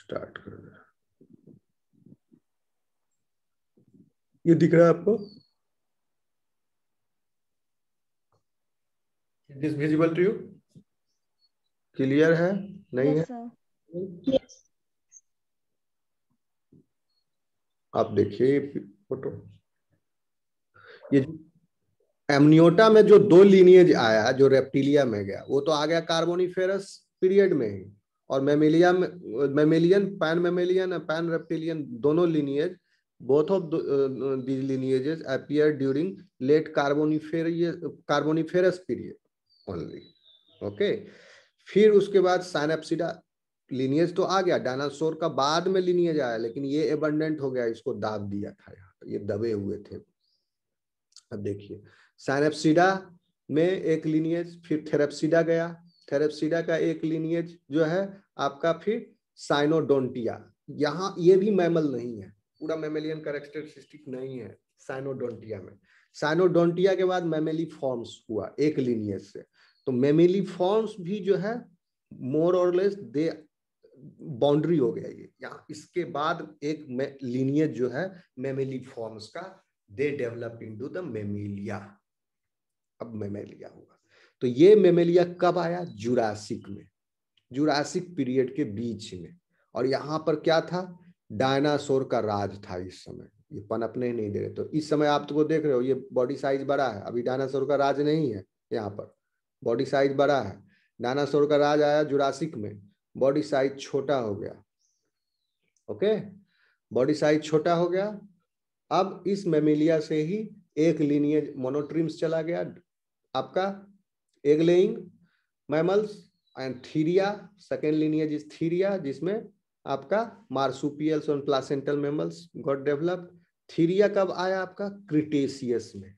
Start कर दे। ये दिख रहा है आपको? It is visible to you? Clear है? नहीं यस है? सर। यस। आप देखिए फोटो। ये एमनियोटा में जो दो लीनिएज आया, जो रेप्टिलिया में गया, वो तो आ गया कार्बोनिफेरस पीरियड में ही। और मेमेलिया में, mammalian, pan mammalian, pan reptilian, दोनों lineage, both of these lineages appear during late carboniferous period only. Okay, फिर उसके बाद साइनेप्सिडा लीनिएज तो आ गया, डायनासोर का बाद में लीनिएज आया, लेकिन ये एबंडेंट हो गया, इसको दाब दिया था, यहाँ ये दबे हुए थे। अब देखिए, साइनेप्सिडा में एक लीनिएज, फिर थेरेप्सिडा गया, थेरेप्सिडा का एक लीनिएज जो है आपका, फिर साइनोडोंटिया। यहाँ ये भी मैमल नहीं है, पूरा मैमेलियन कैरेक्टरिस्टिक नहीं है साइनोडोंटिया में। साइनोडोंटिया के बाद मैमेलीफॉर्म्स हुआ एक लीनिएज से। तो मैमेलीफॉर्म्स भी जो है मोर और लेस दे बाउंड्री हो गया ये यहाँ। इसके बाद एक लीनिएज जो है मैमेलीफॉर्म्स का, दे डेवलप इनटू द मेमेलिया। अब मेमेलिया हुआ, तो ये मेमेलिया कब आया? जुरासिक में, जुरासिक पीरियड के बीच में। और यहाँ पर क्या था? डायनासोर का राज था इस समय, ये पनपने नहीं दे रहे। तो इस समय आप तो देख रहे हो, ये बॉडी साइज बड़ा है, अभी डायनासोर का राज नहीं है, यहाँ पर बॉडी साइज बड़ा है। डायनासोर का राज आया जुरासिक में, बॉडी साइज छोटा हो गया। ओके, बॉडी साइज छोटा हो गया। अब इस मेमेलिया से ही एक लीनिएज मोनोट्रिम्स चला गया आपका, egg laying mammals and Theria. Second lineage is Theria, जिसमें आपका मार्सुपियल्स और placental mammals got develop. Theria कब आया आपका? क्रिटेशियस में,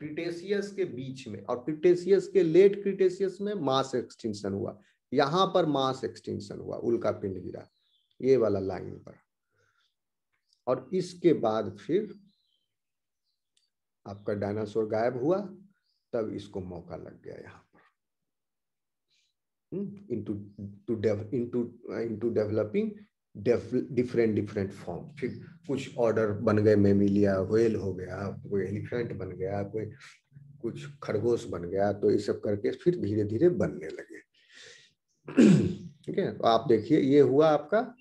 क्रिटेशियस के बीच में। और क्रिटेशियस के लेट क्रिटेशियस में मास एक्सटिंक्शन हुआ, यहां पर मास एक्सटिंक्शन हुआ, उल्का पिंड गिरा ये वाला लाइन पर। और इसके बाद फिर आपका डायनासोर गायब हुआ, तब इसको मौका लग गया यहाँ पर into developing डिफरेंट फॉर्म। फिर कुछ ऑर्डर बन गए, मेमिलिया, व्हेल हो गया, कोई एलिफेंट बन गया, कोई कुछ खरगोश बन गया। तो ये सब करके फिर धीरे धीरे बनने लगे। ठीक है, तो आप देखिए ये हुआ आपका,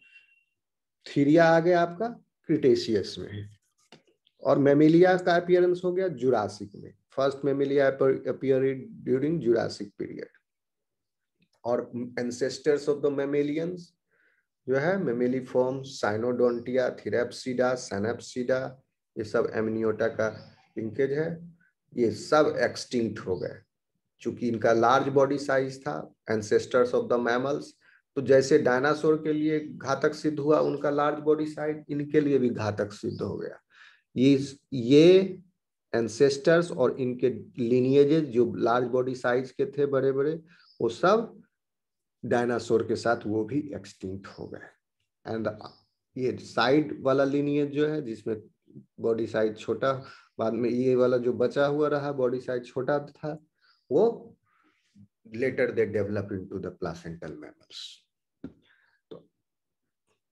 थीरिया आ गया आपका क्रिटेशियस में, और मेमिलिया का अपीयरेंस हो गया जुरासिक में। First Mammalia appeared during Jurassic period. और एंसेस्टर्स ऑफ द मेमेलियंस जो है मेमेलीफॉर्म, साइनोडोंटिया, थेरेप्सिडा, सैनेप्सिडा, ये सब एमनियोटा का लिंकेज है, ये सब एक्सटिंक्ट हो गए चूंकि इनका लार्ज बॉडी साइज था। एंसेस्टर्स ऑफ द मैमल्स, तो जैसे डायनासोर के लिए घातक सिद्ध हुआ उनका लार्ज बॉडी साइज, इनके लिए भी घातक सिद्ध हो गया। ये एंसेस्टर्स और इनके लिनिएजेस जो लार्ज बॉडी साइज के थे बड़े बड़े, वो सब डायनासोर के साथ वो भी एक्सटिंक्ट हो गए। एंड ये साइड वाला लिनिएज जो है जिसमें बॉडी साइज छोटा, बाद में ये वाला जो बचा हुआ रहा बॉडी साइज छोटा था, वो later they develop into the placental mammals. तो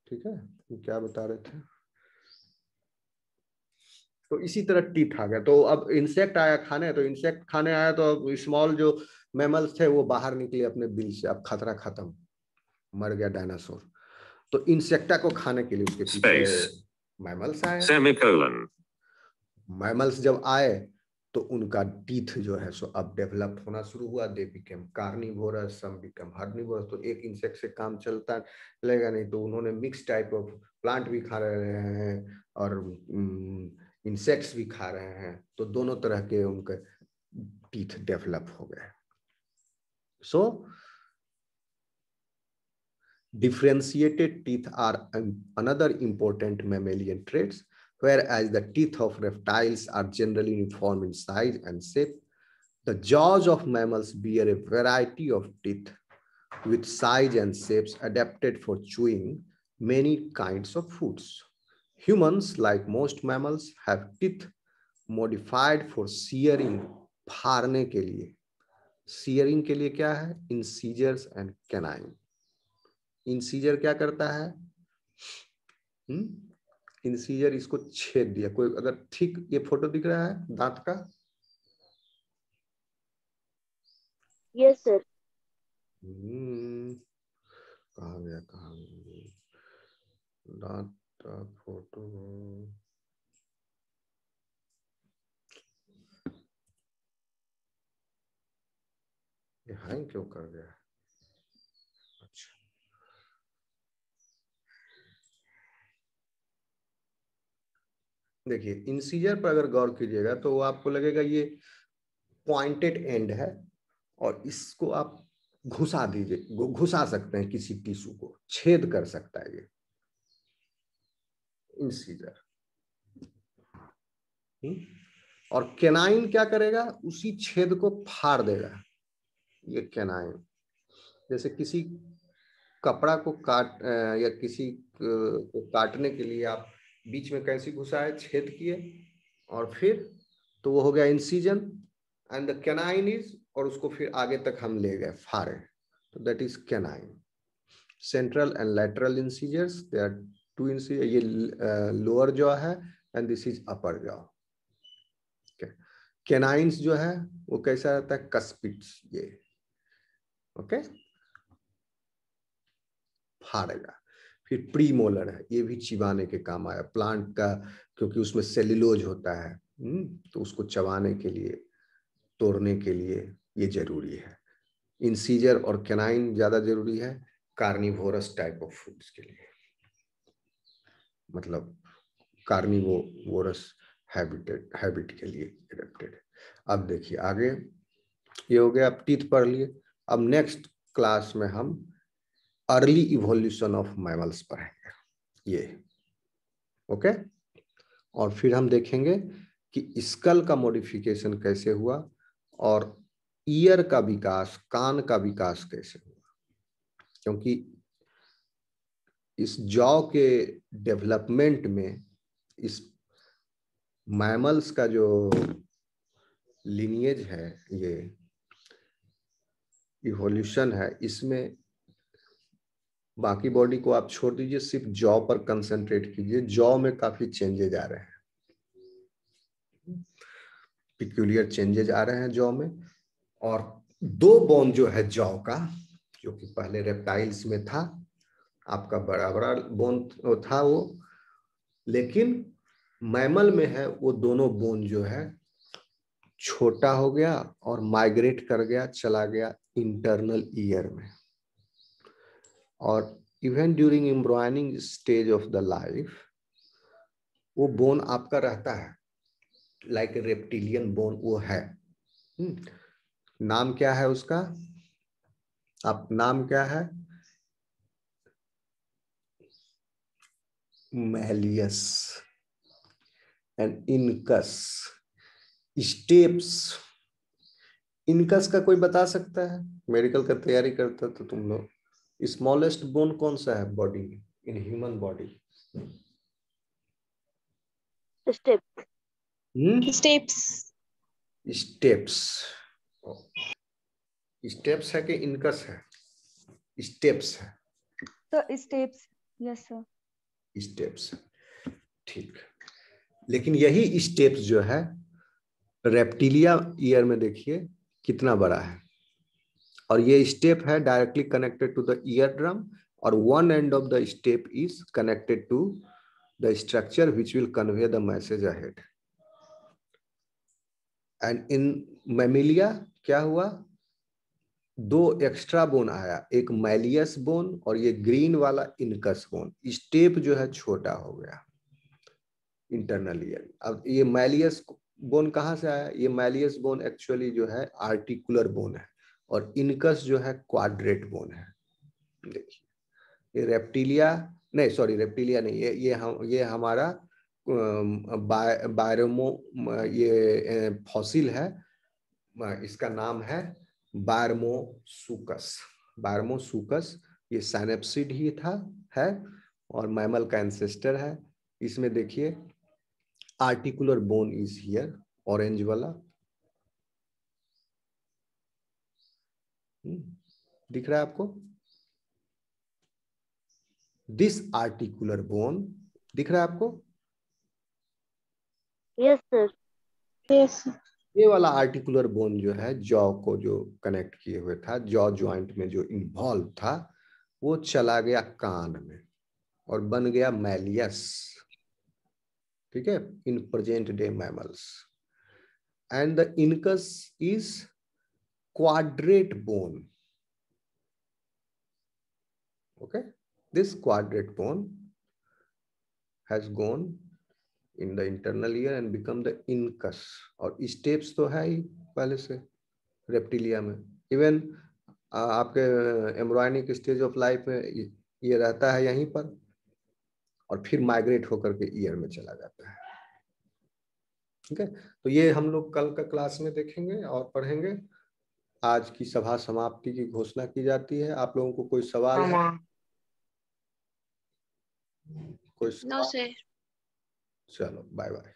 ठीक है, क्या बता रहे थे? तो इसी तरह टीथ आ गया। तो अब इंसेक्ट आया खाने, तो इंसेक्ट खाने आया तो स्मॉल जो मैमल्स थे वो बाहर निकले अपने बिल से, अब खतरा खत्म, मर गया डायनासोर। तो इंसेक्टा को खाने के लिए उसके पीछे मैमल्स आए। सेमीकोलन मैमल्स जब आए तो उनका टीथ जो है सो अब डेवलप होना शुरू हुआ। They became carnivorous, some became herbivorous. तो एक इंसेक्ट से काम चलता चलेगा नहीं, तो उन्होंने मिक्स टाइप ऑफ प्लांट भी खा रहे हैं और इंसेक्ट्स भी खा रहे हैं, तो दोनों तरह के उनके टीथ डेवलप हो गए। सो differentiated teeth are another important mammalian traits, whereas the teeth of reptiles are generally uniform in size and shape. The jaws of mammals bear a variety of teeth with size and shapes adapted for chewing many kinds of foods. Humans, like most mammals, have teeth modified for shearing, फाड़ने के लिए। shearing के लिए क्या है? Incisors and canine। Incisor क्या करता है? इंसीजर इसको छेद दिया। कोई अगर ठीक ये फोटो दिख रहा है दांत का? Yes sir. कहाँ गया दांत का फोटो? ये हैंग क्यों कर गया? अच्छा, देखिए इंसीजर पर अगर गौर कीजिएगा तो वो आपको लगेगा ये पॉइंटेड एंड है और इसको आप घुसा दीजिए, घुसा सकते हैं, किसी टिश्यू को छेद कर सकता है ये इंसीजर। और केनाइन क्या करेगा? उसी छेद को फाड़ देगा। ये केनाइन जैसे किसी कपड़ा को या किसी को काटने के लिए आप बीच में कैसी घुसाए, छेद किए, और फिर तो वो हो गया incision and the canine is, और उसको फिर आगे तक हम ले गए फाड़े, तो that is canine. Central and lateral incisors, they are two incisor. ये लोअर जॉ है and this is upper jaw. Canines जो है वो कैसा रहता है? कस्पिड्स, ये ओके फाड़ेगा। फिर प्रीमोलर है, ये भी चिबाने के काम आया प्लांट का, क्योंकि उसमें सेल्यूलोज होता है, तो उसको चबाने के लिए, तोड़ने के लिए ये जरूरी है। इंसीजर और कैनाइन ज्यादा जरूरी है कार्निवोरस टाइप ऑफ फूड्स के लिए, मतलब कार्निवोरस हैबिट के लिए एडेप्टेड है। अब देखिए आगे, ये हो गया, आप टीथ पढ़ लिए। अब नेक्स्ट क्लास में हम अर्ली इवोल्यूशन ऑफ मैमल्स पढ़ेंगे ये, ओके। और फिर हम देखेंगे कि स्कल का मॉडिफिकेशन कैसे हुआ और ईयर का विकास, कान का विकास कैसे हुआ, क्योंकि इस जॉ के डेवलपमेंट में इस मैमल्स का जो लिनिएज है, ये इवोल्यूशन है, इसमें बाकी बॉडी को आप छोड़ दीजिए, सिर्फ जॉ पर कंसंट्रेट कीजिए। जॉ में काफी चेंजेज आ रहे हैं, पिक्यूलियर चेंजेज आ रहे हैं जॉ में। और दो बोन जो है जॉ का, जो कि पहले रेप्टाइल्स में था, आपका बड़ा बड़ा बोन था वो, लेकिन मैमल में है वो दोनों बोन जो है छोटा हो गया और माइग्रेट कर गया, चला गया इंटरनल ईयर में। और even during embryonic stage of the life वो बोन आपका रहता है, लाइक रेप्टिलियन बोन वो है। नाम क्या है उसका? आप नाम क्या है? Malleus and incus steps. Incus का कोई बता सकता है? मेडिकल का तैयारी करता तो तुम लोग, स्मॉलेस्ट बोन कौन सा है बॉडी में, in human body? Step. Steps. Steps. Steps है कि इनकस है? स्टेप्स है। तो स्टेप्स, यस सर। स्टेप्स, ठीक। लेकिन यही स्टेप्स जो है रेप्टिलिया ईयर में देखिए कितना बड़ा है, और ये स्टेप है directly connected to the ear drum, और one end of the step is connected to the structure which will convey the message ahead. And in mammalia क्या हुआ? दो एक्स्ट्रा बोन आया, एक मैलियस बोन और ये ग्रीन वाला इनकस बोन। स्टेप जो है छोटा हो गया इंटरनल ईयर। अब ये मैलियस बोन कहाँ से आया? ये मैलियस बोन एक्चुअली जो है आर्टिकुलर बोन है, और इनकस जो है क्वाड्रेट बोन है। देखिए ये रेप्टिलिया, नहीं सॉरी रेप्टिलिया नहीं, ये हमारा बायरोमो, ये फॉसिल है, इसका नाम है बायरमोसुकस। बायरमोसुकस ये साइनेप्सिड ही था, है, और मैमल का एंसेस्टर है। इसमें देखिए articular bone is here, orange वाला दिख रहा है आपको? दिस आर्टिकुलर बोन दिख रहा है आपको? Yes sir. Yes. ये वाला आर्टिकुलर बोन जो है जॉ को जो कनेक्ट किए हुए था, जॉ ज्वाइंट में जो इन्वॉल्व था, वो चला गया कान में और बन गया मैलियस। ठीक है, in present day mammals. And the incus is quadrate bone. Okay, this quadrate bone has gone in the internal ear and become the incus. और स्टेप्स तो है ही पहले से रेप्टिलिया में। इवन आपके एम्ब्रायनिक स्टेज ऑफ लाइफ में ये रहता है यहीं पर और फिर माइग्रेट होकर के ईयर में चला जाता है। ठीक है, तो ये हम लोग कल का क्लास में देखेंगे और पढ़ेंगे। आज की सभा समाप्ति की घोषणा की जाती है। आप लोगों को कोई सवाल है? कोई सवाल? No, sir. चलो बाय बाय।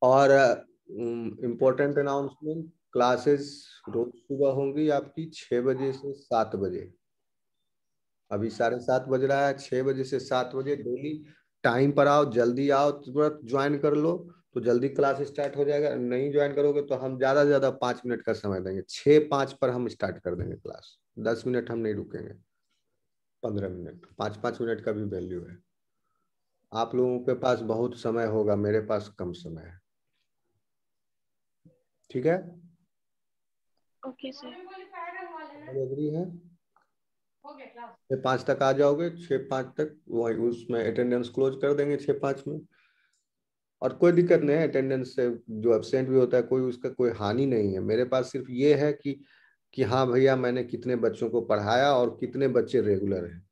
और इम्पोर्टेंट अनाउंसमेंट, क्लासेस रोज सुबह होंगी आपकी 6 बजे से 7 बजे। अभी 7:30 बज रहा है, 6 बजे से 7 बजे डेली टाइम पर आओ, जल्दी आओ, तुरंत ज्वाइन कर लो तो जल्दी क्लास स्टार्ट हो जाएगा। नहीं ज्वाइन करोगे तो हम ज्यादा से ज्यादा 5 मिनट का समय देंगे। 6:05 पर हम स्टार्ट कर देंगे क्लास। 10 मिनट हम नहीं रुकेंगे, 15 मिनट, 5-5 मिनट का भी वैल्यू है। आप लोगों के पास बहुत समय होगा, मेरे पास कम समय है। ठीक है, Okay, sir. एग्री है? 6:05 तक आ जाओगे, 6:05 तक वही उसमें अटेंडेंस क्लोज कर देंगे 6:05 में। और कोई दिक्कत नहीं है, अटेंडेंस से जो एब्सेंट भी होता है कोई उसका कोई हानि नहीं है। मेरे पास सिर्फ ये है कि हाँ भैया मैंने कितने बच्चों को पढ़ाया और कितने बच्चे रेगुलर हैं।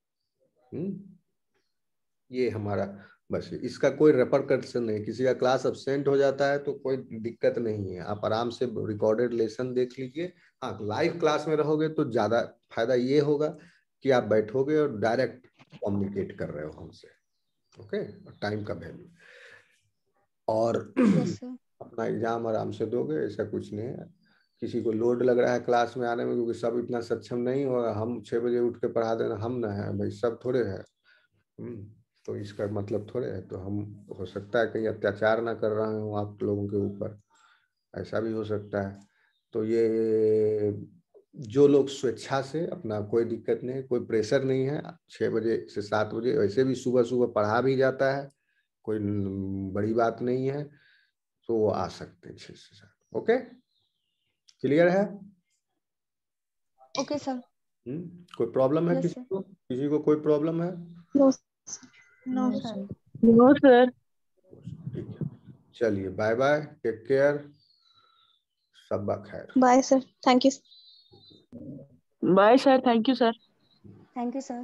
ये हमारा बस है। इसका कोई रेपरकशन नहीं। किसी का क्लास एब्सेंट हो जाता है तो कोई दिक्कत नहीं है, आप आराम से रिकॉर्डेड लेसन देख लीजिए। हाँ, लाइव क्लास में रहोगे तो ज्यादा फायदा ये होगा कि आप बैठोगे और डायरेक्ट कम्युनिकेट कर रहे हो हमसे। ओके, टाइम का वैल्यू। और Yes, sir. अपना एग्जाम आराम से दोगे, ऐसा कुछ नहीं है। किसी को लोड लग रहा है क्लास में आने में क्योंकि सब इतना सक्षम नहीं होगा, हम 6 बजे उठ के पढ़ा देना हम ना है भाई, सब थोड़े है। तो इसका मतलब थोड़े है। तो हम हो सकता है कहीं अत्याचार ना कर रहा हूँ आप लोगों के ऊपर, ऐसा भी हो सकता है। तो ये जो लोग स्वेच्छा से, अपना कोई दिक्कत नहीं, कोई प्रेशर नहीं है। 6 बजे से 7 बजे वैसे भी सुबह सुबह पढ़ा भी जाता है, कोई बड़ी बात नहीं है। तो वो आ सकते हैं 6 से 7। ओके, क्लियर है? Okay, sir. कोई प्रॉब्लम है? Yes, sir. किसी को कोई प्रॉब्लम है? No, no, sir. No sir. ठीक है, चलिए बाय बाय, टेक केयर, सब खैर। Bye, sir. Thank you. Bye sir, thank you sir. Thank you, sir.